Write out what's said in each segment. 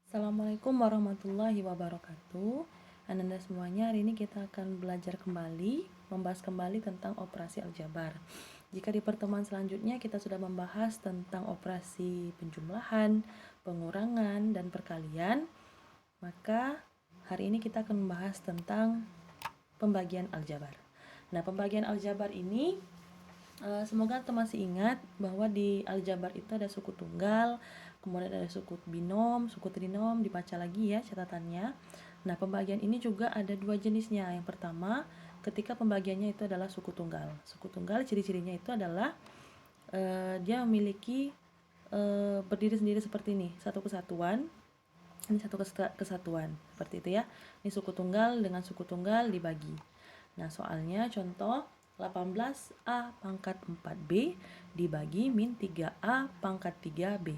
Assalamualaikum warahmatullahi wabarakatuh. Ananda semuanya, hari ini kita akan belajar kembali, membahas kembali tentang operasi aljabar. Jika di pertemuan selanjutnya kita sudah membahas tentang operasi penjumlahan, pengurangan, dan perkalian, maka hari ini kita akan membahas tentang pembagian aljabar. Nah, pembagian aljabar ini semoga teman masih ingat bahwa di aljabar itu ada suku tunggal, kemudian ada suku binom, suku trinom, dibaca lagi ya catatannya. Nah, pembagian ini juga ada dua jenisnya. Yang pertama, ketika pembagiannya itu adalah suku tunggal. Suku tunggal ciri-cirinya itu adalah dia memiliki berdiri sendiri seperti ini, satu kesatuan. Ini satu kesatuan, seperti itu ya. Ini suku tunggal dengan suku tunggal dibagi. Nah, soalnya contoh 18A pangkat 4B dibagi min 3A pangkat 3B.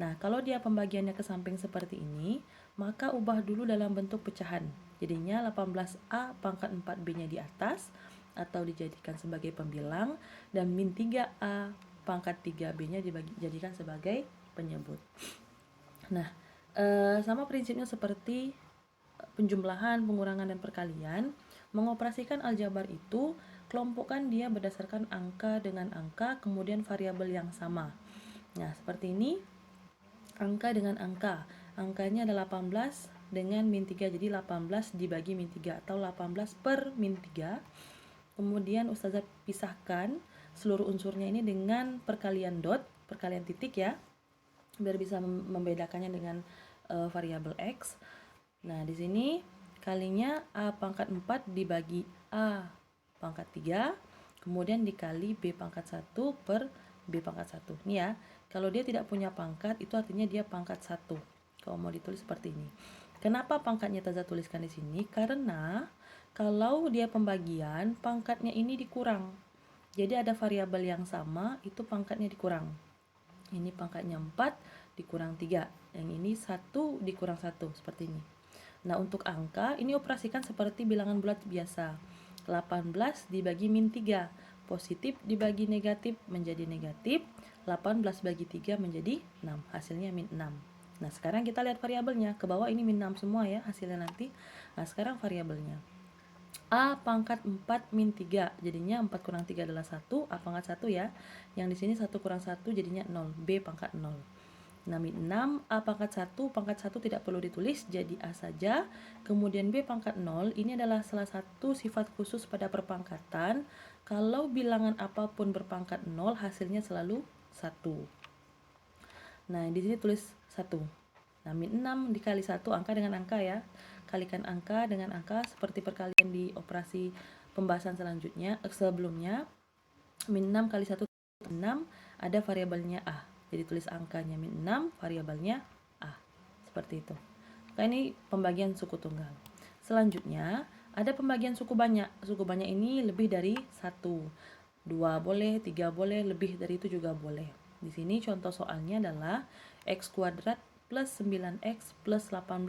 Nah, kalau dia pembagiannya ke samping seperti ini, maka ubah dulu dalam bentuk pecahan. Jadinya 18A pangkat 4B-nya di atas atau dijadikan sebagai pembilang, dan min 3A pangkat 3B-nya dijadikan sebagai penyebut. Nah, sama prinsipnya seperti penjumlahan, pengurangan, dan perkalian. Mengoperasikan aljabar itu, kelompokkan dia berdasarkan angka dengan angka, kemudian variabel yang sama. Nah, seperti ini, angka dengan angka. Angkanya adalah 18 dengan min 3, jadi 18 dibagi min 3 atau 18 per min 3. Kemudian Ustazah pisahkan seluruh unsurnya ini dengan perkalian dot, perkalian titik ya, biar bisa membedakannya dengan variabel X. Nah, di sini kalinya A pangkat 4 dibagi A pangkat 3, kemudian dikali B pangkat 1 per B pangkat 1. Ini ya, kalau dia tidak punya pangkat, itu artinya dia pangkat 1. Kalau mau ditulis seperti ini. Kenapa pangkatnya Taza tuliskan di sini? Karena kalau dia pembagian, pangkatnya ini dikurang. Jadi ada variabel yang sama, itu pangkatnya dikurang. Ini pangkatnya 4 dikurang 3. Yang ini 1 dikurang 1, seperti ini. Nah, untuk angka, ini operasikan seperti bilangan bulat biasa. 18 dibagi min 3. Positif dibagi negatif menjadi negatif. 18 bagi 3 menjadi 6. Hasilnya min 6. Nah, sekarang kita lihat variabelnya. Ke bawah ini min 6 semua ya hasilnya nanti. Nah, sekarang variabelnya. A pangkat 4 min 3. Jadinya 4 kurang 3 adalah 1. A pangkat 1 ya. Yang di sini 1 kurang 1 jadinya 0. B pangkat 0. Nah, min 6, A pangkat 1 tidak perlu ditulis, jadi A saja. Kemudian B pangkat 0, ini adalah salah satu sifat khusus pada perpangkatan. Kalau bilangan apapun berpangkat 0, hasilnya selalu 1. Nah, di sini tulis 1. Nah, min 6 dikali 1, angka dengan angka ya. Kalikan angka dengan angka seperti perkalian di operasi pembahasan selanjutnya, sebelumnya. Min 6 kali 1, 6, ada variabelnya A. Jadi tulis angkanya min 6, variabelnya A. Seperti itu. Nah, ini pembagian suku tunggal. Selanjutnya, ada pembagian suku banyak. Suku banyak ini lebih dari 1. 2 boleh, 3 boleh, lebih dari itu juga boleh. Di sini contoh soalnya adalah X kuadrat plus 9X plus 18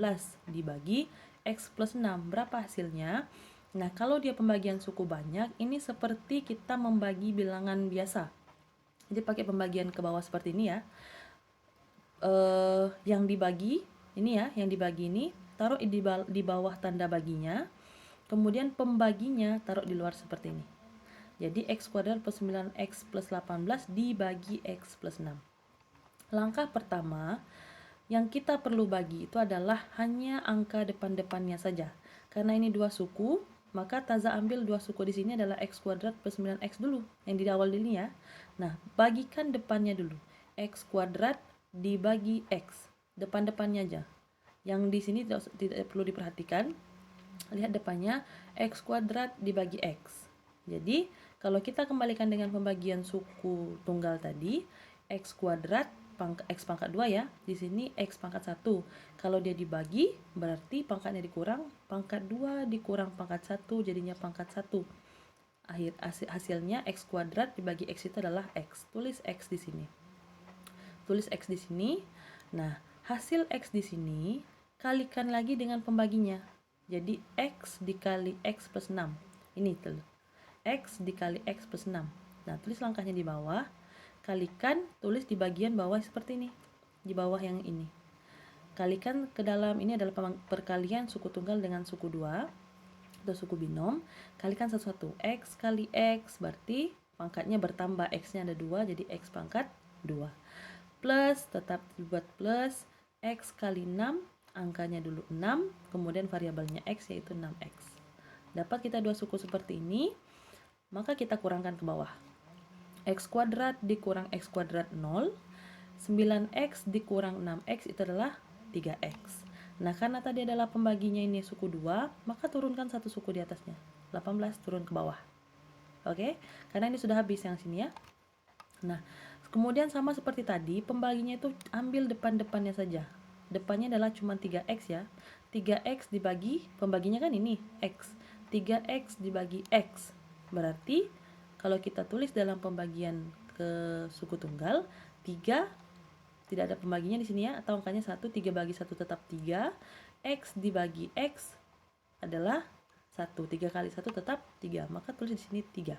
dibagi X plus 6. Berapa hasilnya? Nah, kalau dia pembagian suku banyak, ini seperti kita membagi bilangan biasa. Jadi pakai pembagian ke bawah seperti ini ya. Yang dibagi ini ya, yang dibagi ini taruh di bawah tanda baginya. Kemudian pembaginya taruh di luar seperti ini. Jadi X kuadrat plus 9X plus 18 dibagi X plus 6. Langkah pertama yang kita perlu bagi itu adalah hanya angka depan-depannya saja. Karena ini dua suku, maka Taza ambil dua suku di sini adalah X kuadrat plus 9X dulu, yang di awal ini ya. Nah, bagikan depannya dulu. X kuadrat dibagi X. Depan-depannya aja. Yang di sini tidak perlu diperhatikan. Lihat depannya, X kuadrat dibagi X. Jadi, kalau kita kembalikan dengan pembagian suku tunggal tadi, X kuadrat X pangkat 2 ya. Di sini X pangkat 1. Kalau dia dibagi, berarti pangkatnya dikurang. Pangkat 2 dikurang pangkat 1, jadinya pangkat 1. Hasilnya X kuadrat dibagi X itu adalah X. Tulis X di sini. Tulis X di sini. Nah, hasil X di sini kalikan lagi dengan pembaginya. Jadi X dikali X plus 6. Ini tuh. X dikali X plus 6. Nah, tulis langkahnya di bawah. Kalikan, tulis di bagian bawah seperti ini. Di bawah yang ini. Kalikan ke dalam, ini adalah perkalian suku tunggal dengan suku 2 atau suku binom. Kalikan satu-satu. X kali X berarti pangkatnya bertambah, X-nya ada 2 jadi X pangkat 2. Plus, tetap dibuat plus, X kali 6, angkanya dulu 6, kemudian variabelnya X yaitu 6X. Dapat kita dua suku seperti ini, maka kita kurangkan ke bawah. X kuadrat dikurang X kuadrat 0, 9X dikurang 6X itu adalah 3X. Nah, karena tadi adalah pembaginya ini suku 2, maka turunkan satu suku di atasnya. 18 turun ke bawah. Oke, karena ini sudah habis yang sini ya. Nah, kemudian sama seperti tadi, pembaginya itu ambil depan-depannya saja. Depannya adalah cuma 3X ya. 3X dibagi, pembaginya kan ini, X. 3X dibagi X. Berarti, kalau kita tulis dalam pembagian ke suku tunggal, 3 tidak ada pembaginya di sini ya, atau angkanya 1, 3 bagi 1 tetap 3, X dibagi X adalah 1, 3 kali 1 tetap 3, maka tulis di sini 3.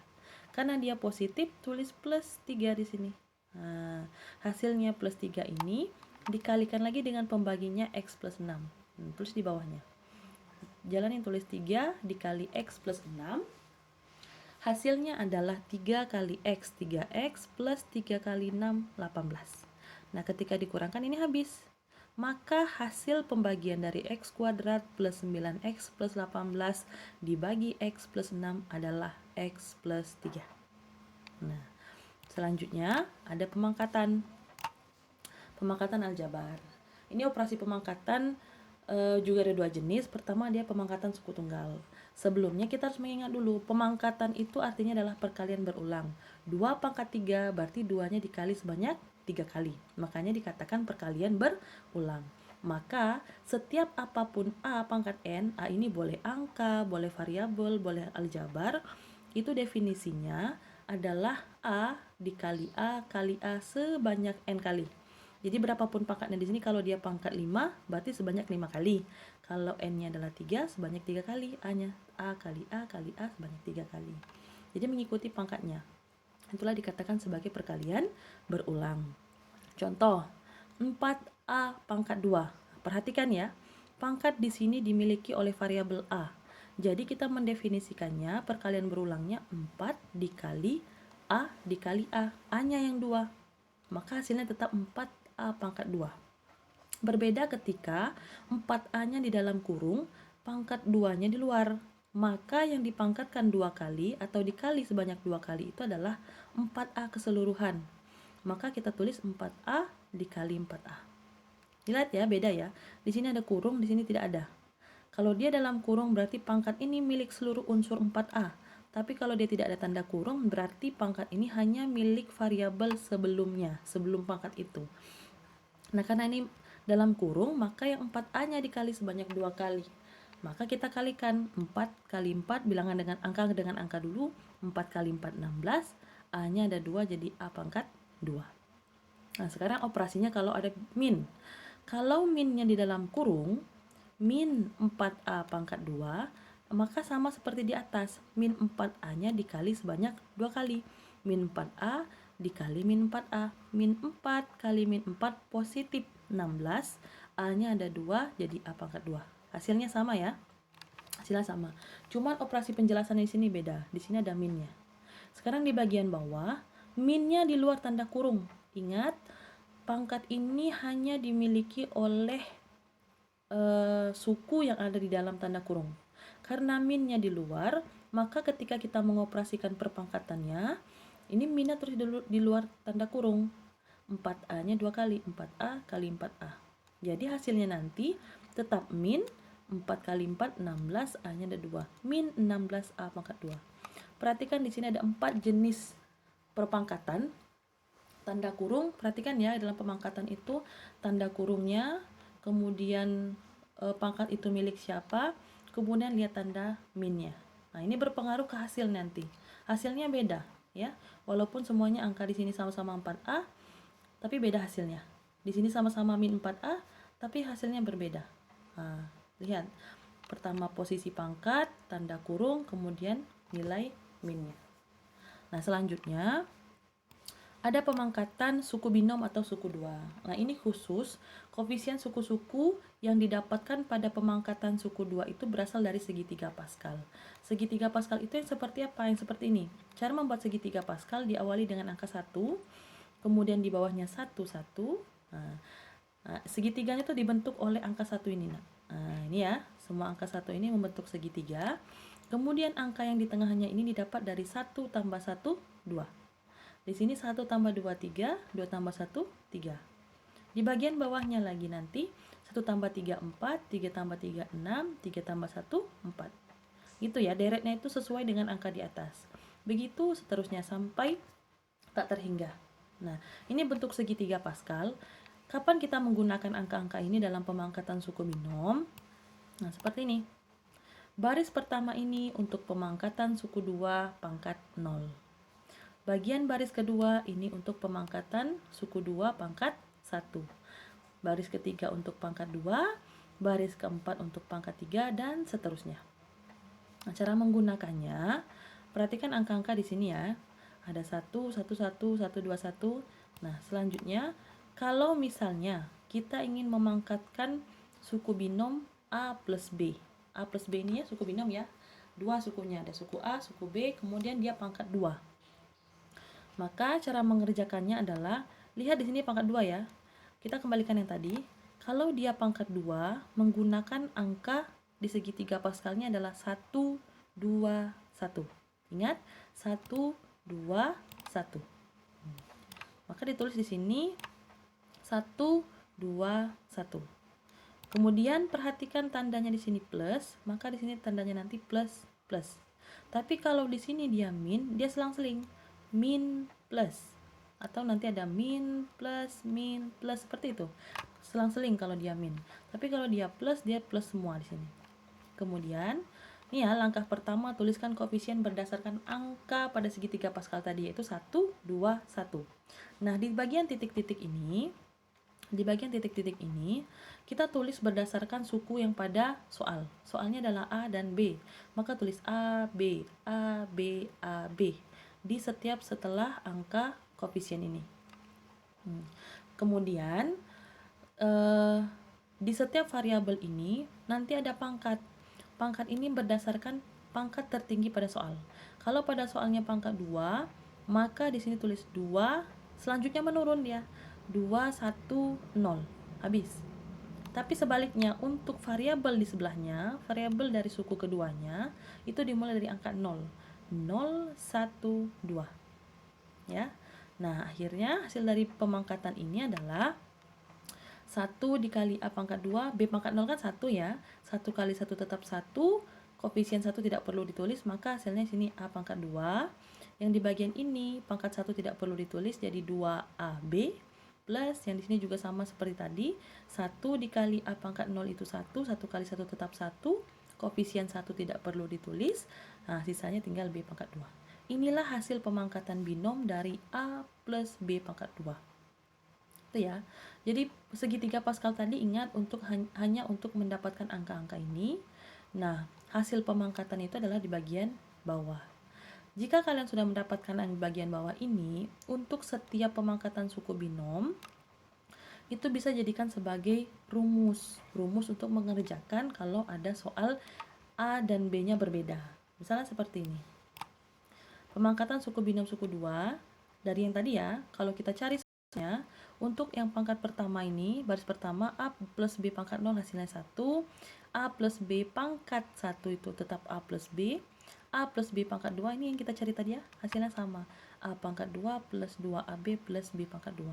Karena dia positif, tulis plus 3 di sini. Nah, hasilnya plus 3 ini dikalikan lagi dengan pembaginya X plus 6. Tulis di bawahnya. Jalanin, tulis 3 dikali X plus 6. Hasilnya adalah 3 kali X, 3X plus 3 kali 6, 18. Nah, ketika dikurangkan ini habis. Maka hasil pembagian dari X kuadrat plus 9X plus 18 dibagi X plus 6 adalah X plus 3. Nah, selanjutnya ada pemangkatan. Pemangkatan aljabar. Ini operasi pemangkatan juga ada dua jenis. Pertama, dia pemangkatan suku tunggal. Sebelumnya kita harus mengingat dulu, pemangkatan itu artinya adalah perkalian berulang. 2 pangkat 3 berarti 2-nya dikali sebanyak 3 kali. Makanya dikatakan perkalian berulang. Maka setiap apapun A pangkat N, A ini boleh angka, boleh variabel, boleh aljabar, itu definisinya adalah A dikali A kali A sebanyak N kali. Jadi berapapun pangkatnya di sini, kalau dia pangkat 5 berarti sebanyak 5 kali. Kalau N-nya adalah 3 sebanyak 3 kali, A-nya A kali A kali A sebanyak 3 kali. Jadi mengikuti pangkatnya. Itulah dikatakan sebagai perkalian berulang. Contoh, 4A pangkat 2. Perhatikan ya, pangkat di sini dimiliki oleh variabel A. Jadi kita mendefinisikannya, perkalian berulangnya 4 dikali A dikali A. A-nya yang 2. Maka hasilnya tetap 4A pangkat 2. Berbeda ketika 4A-nya di dalam kurung, pangkat 2-nya di luar. Maka yang dipangkatkan 2 kali atau dikali sebanyak 2 kali itu adalah 4A keseluruhan. Maka kita tulis 4A dikali 4A. Lihat ya, beda ya. Di sini ada kurung, di sini tidak ada. Kalau dia dalam kurung berarti pangkat ini milik seluruh unsur 4A. Tapi kalau dia tidak ada tanda kurung, berarti pangkat ini hanya milik variabel sebelumnya, sebelum pangkat itu. Nah, karena ini dalam kurung, maka yang 4A-nya dikali sebanyak 2 kali. Maka kita kalikan 4 kali 4, bilangan dengan angka dulu. 4 kali 4, 16. A-nya ada 2, jadi A pangkat 2. Nah, sekarang operasinya kalau ada min. Kalau minnya di dalam kurung, min 4A pangkat 2, maka sama seperti di atas, min 4A-nya dikali sebanyak 2 kali. Min 4A dikali min 4A. Min 4 kali min 4 positif 16. A-nya ada 2, jadi A pangkat 2. Hasilnya sama ya. Hasilnya sama. Cuman operasi penjelasan di sini beda. Di sini ada minnya. Sekarang di bagian bawah, minnya di luar tanda kurung. Ingat, pangkat ini hanya dimiliki oleh suku yang ada di dalam tanda kurung. Karena minnya di luar, maka ketika kita mengoperasikan perpangkatannya, ini minnya terus di luar tanda kurung. 4A-nya 2 kali, 4A kali 4A. Jadi hasilnya nanti tetap min 4 kali 4, 16, A-nya ada 2. Min 16A pangkat 2. Perhatikan di sini ada 4 jenis perpangkatan. Tanda kurung, perhatikan ya, dalam pemangkatan itu tanda kurungnya, kemudian pangkat itu milik siapa, kemudian lihat tanda minnya. Nah, ini berpengaruh ke hasil nanti. Hasilnya beda ya. Walaupun semuanya angka di sini sama-sama 4A, tapi beda hasilnya. Di sini sama-sama min 4A, tapi hasilnya berbeda. Nah, lihat. Pertama posisi pangkat, tanda kurung, kemudian nilai minnya. Nah, selanjutnya ada pemangkatan suku binom atau suku dua. Nah, ini khusus koefisien suku-suku yang didapatkan pada pemangkatan suku dua itu berasal dari segitiga Pascal. Segitiga Pascal itu yang seperti apa? Yang seperti ini. Cara membuat segitiga Pascal diawali dengan angka 1, kemudian di bawahnya 1, 1. Nah, segitiganya itu dibentuk oleh angka 1 ini. Nah, ini ya, semua angka 1 ini membentuk segitiga. Kemudian angka yang di tengahnya ini didapat dari 1 tambah 1, 2. Di sini 1 tambah 2, 3, 2 tambah 1, 3. Di bagian bawahnya lagi nanti 1 tambah 3, 4, 3 tambah 3, 6, 3 tambah 1, 4. Gitu ya, deretnya itu sesuai dengan angka di atas. Begitu seterusnya sampai tak terhingga. Nah, ini bentuk segitiga Pascal. Kapan kita menggunakan angka-angka ini dalam pemangkatan suku binom? Nah, seperti ini. Baris pertama ini untuk pemangkatan suku 2 pangkat 0. Bagian baris kedua ini untuk pemangkatan suku 2 pangkat 1. Baris ketiga untuk pangkat 2, baris keempat untuk pangkat 3, dan seterusnya. Nah, cara menggunakannya, perhatikan angka-angka di sini ya. Ada 1, 1, 1, 1, 2, 1. Nah, selanjutnya, kalau misalnya kita ingin memangkatkan suku binom A plus B. A plus B ini ya suku binom ya. Dua sukunya, ada suku A, suku B, kemudian dia pangkat 2. Maka cara mengerjakannya adalah, lihat di sini pangkat 2 ya. Kita kembalikan yang tadi. Kalau dia pangkat 2, menggunakan angka di segitiga Pascalnya adalah 1, 2, 1. Ingat, 1, 2, 1. Maka ditulis di sini 1, 2, 1. Kemudian perhatikan tandanya di sini plus, maka di sini tandanya nanti plus, plus. Tapi kalau di sini dia min, dia selang-seling. Min plus, atau nanti ada min plus seperti itu, selang-seling kalau dia min. Tapi kalau dia plus semua di sini. Kemudian ini ya, langkah pertama tuliskan koefisien berdasarkan angka pada segitiga Pascal tadi, yaitu 1, 2, 1. Nah, di bagian titik-titik ini kita tulis berdasarkan suku yang pada soal. Soalnya adalah A dan B. Maka tulis A, B, A, B, A, B di setiap setelah angka koefisien ini. Kemudian di setiap variabel ini nanti ada pangkat. Pangkat ini berdasarkan pangkat tertinggi pada soal. Kalau pada soalnya pangkat 2, maka di sini tulis 2, selanjutnya menurun dia. 2, 1, 0. Habis. Tapi sebaliknya untuk variabel di sebelahnya, variabel dari suku keduanya, itu dimulai dari angka 0. 0, 1, 2. Ya. Nah, akhirnya hasil dari pemangkatan ini adalah 1 dikali A pangkat 2, B pangkat 0 kan 1 ya. 1 kali 1 tetap 1, koefisien 1 tidak perlu ditulis, maka hasilnya sini A pangkat 2. Yang di bagian ini pangkat 1 tidak perlu ditulis, jadi 2AB plus yang di sini juga sama seperti tadi. 1 dikali A pangkat 0 itu 1, 1 kali 1 tetap 1, koefisien 1 tidak perlu ditulis. Nah, sisanya tinggal B pangkat 2. Inilah hasil pemangkatan binom dari A plus B pangkat 2. Itu ya. Jadi segitiga Pascal tadi ingat hanya untuk mendapatkan angka-angka ini. Nah, hasil pemangkatan itu adalah di bagian bawah. Jika kalian sudah mendapatkan bagian bawah ini, untuk setiap pemangkatan suku binom, itu bisa jadikan sebagai rumus untuk mengerjakan kalau ada soal A dan B-nya berbeda. Misalnya seperti ini. Pemangkatan suku binom suku 2, dari yang tadi ya, kalau kita cari soalnya, untuk yang pangkat pertama ini, baris pertama A plus B pangkat 0 hasilnya 1, A plus B pangkat 1 itu tetap A plus B, A plus B pangkat 2 ini yang kita cari tadi ya, hasilnya sama, A pangkat 2 plus 2AB plus B pangkat 2.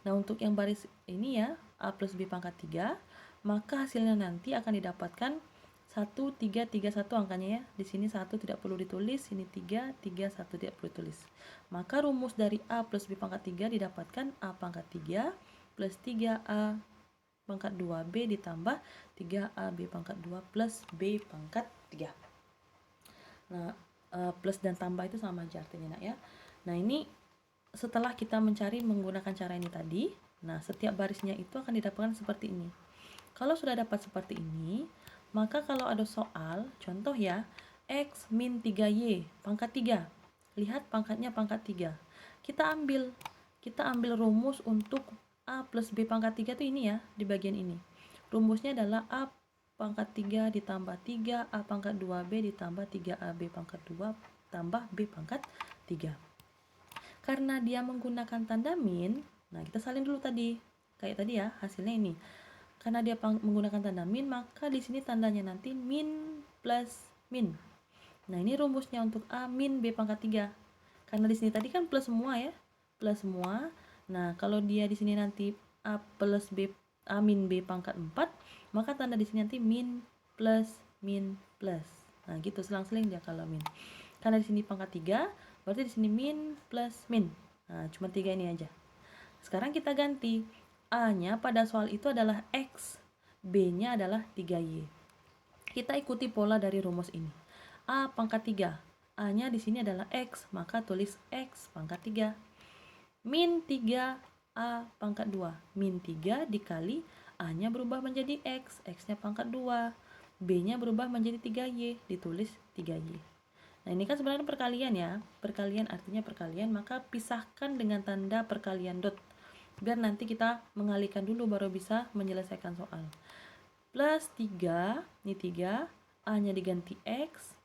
Nah, untuk yang baris ini ya, A plus B pangkat 3, maka hasilnya nanti akan didapatkan 1, 3, 3, 1 angkanya ya. Di sini 1 tidak perlu ditulis, sini 3, 3, 1 tidak perlu ditulis. Maka rumus dari A plus B pangkat 3 didapatkan A pangkat 3 plus 3A pangkat 2B ditambah 3AB pangkat 2 plus B pangkat 3. Nah, plus dan tambah itu sama aja artinya nak ya. Nah, ini setelah kita mencari menggunakan cara ini tadi, nah setiap barisnya itu akan didapatkan seperti ini. Kalau sudah dapat seperti ini, maka kalau ada soal, contoh ya, X min 3Y pangkat 3. Lihat pangkatnya pangkat 3. kita ambil rumus untuk A plus B pangkat 3 itu ini ya, di bagian ini. Rumusnya adalah A pangkat 3 ditambah 3 A pangkat 2B ditambah 3AB pangkat 2 tambah B pangkat 3. Karena dia menggunakan tanda min, nah kita salin dulu tadi. Kayak tadi ya, hasilnya ini. Karena dia menggunakan tanda min, maka di sini tandanya nanti min plus min. Nah, ini rumusnya untuk A min B pangkat 3. Karena di sini tadi kan plus semua ya. Plus semua. Nah, kalau dia di sini nanti A plus B A min B pangkat 4, maka tanda di sini nanti min plus. Nah, gitu selang-seling dia kalau min. Karena di sini pangkat 3, berarti di sini min plus min. Nah, cuma 3 ini aja. Sekarang kita ganti. A-nya pada soal itu adalah X, B-nya adalah 3Y. Kita ikuti pola dari rumus ini. A pangkat 3, A-nya di sini adalah X, maka tulis X pangkat 3. Min 3 A pangkat 2. Min 3 dikali A-nya berubah menjadi X, X-nya pangkat 2. B-nya berubah menjadi 3Y, ditulis 3Y. Nah, ini kan sebenarnya perkalian ya. Perkalian artinya perkalian, maka pisahkan dengan tanda perkalian dot. Biar nanti kita mengalihkan dulu baru bisa menyelesaikan soal. Plus 3, ini 3, A-nya diganti X,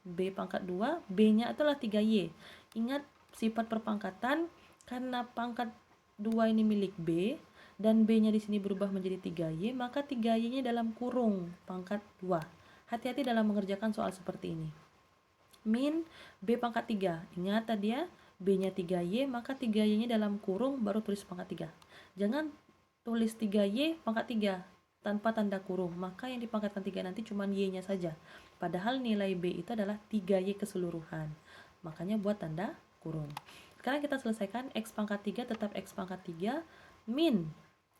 B pangkat 2, B-nya itulah 3Y. Ingat sifat perpangkatan, karena pangkat 2 ini milik B, dan B-nya di sini berubah menjadi 3Y, maka 3Y-nya dalam kurung pangkat 2. Hati-hati dalam mengerjakan soal seperti ini. Min B pangkat 3, ingat tadi ya, B-nya 3Y, maka 3Y-nya dalam kurung baru tulis pangkat 3. Jangan tulis 3Y pangkat 3 tanpa tanda kurung, maka yang dipangkatkan 3 nanti cuma Y-nya saja. Padahal nilai B itu adalah 3Y keseluruhan. Makanya buat tanda kurung. Sekarang kita selesaikan X pangkat 3 tetap X pangkat 3 min.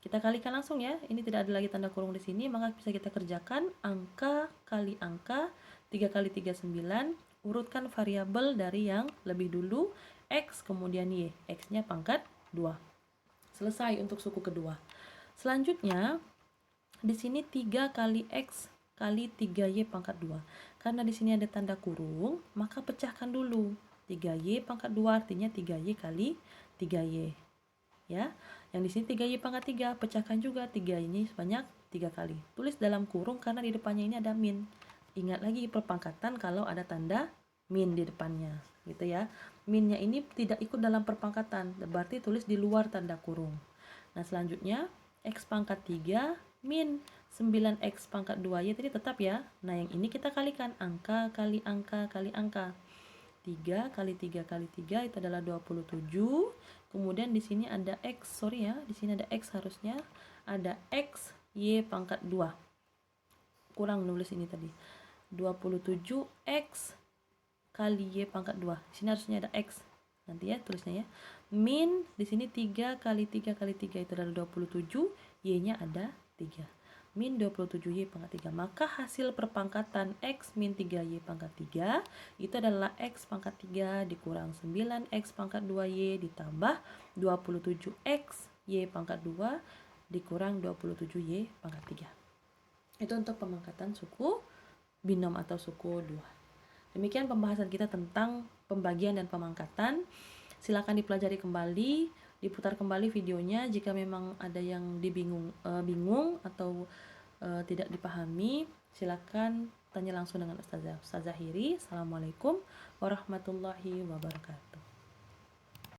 Kita kalikan langsung ya. Ini tidak ada lagi tanda kurung di sini, maka bisa kita kerjakan angka kali angka. 3 kali 3 9. Urutkan variabel dari yang lebih dulu, X kemudian Y. X-nya pangkat 2. Selesai untuk suku kedua. Selanjutnya, di sini 3 kali X kali 3Y pangkat 2. Karena di sini ada tanda kurung, maka pecahkan dulu. 3Y pangkat 2 artinya 3Y kali 3Y. Ya, yang di sini 3Y pangkat 3, pecahkan juga 3 ini sebanyak 3 kali. Tulis dalam kurung karena di depannya ini ada min. Ingat lagi perpangkatan kalau ada tanda min di depannya, gitu ya. Minnya ini tidak ikut dalam perpangkatan, berarti tulis di luar tanda kurung. Nah, selanjutnya X pangkat 3 min 9X pangkat 2Y tadi tetap ya. Nah, yang ini kita kalikan angka kali angka kali angka. 3 kali 3 kali 3 itu adalah 27. Kemudian di sini ada X, sorry ya, di sini ada X harusnya. Ada X Y pangkat 2. Kurang nulis ini tadi. 27X kali Y pangkat 2. Di sini harusnya ada X. Nanti ya tulisnya ya. Min di sini 3 kali 3 kali 3 itu adalah 27, Y-nya ada 3. Min 27Y pangkat 3. Maka hasil perpangkatan X min 3Y pangkat 3 itu adalah X pangkat 3 dikurang 9X pangkat 2Y ditambah 27X Y pangkat 2 dikurang 27Y pangkat 3. Itu untuk pemangkatan suku binom atau suku 2. Demikian pembahasan kita tentang pembagian dan pemangkatan. Silakan dipelajari kembali, diputar kembali videonya jika memang ada yang bingung atau tidak dipahami. Silakan tanya langsung dengan Ustazah Hiri. Assalamualaikum warahmatullahi wabarakatuh.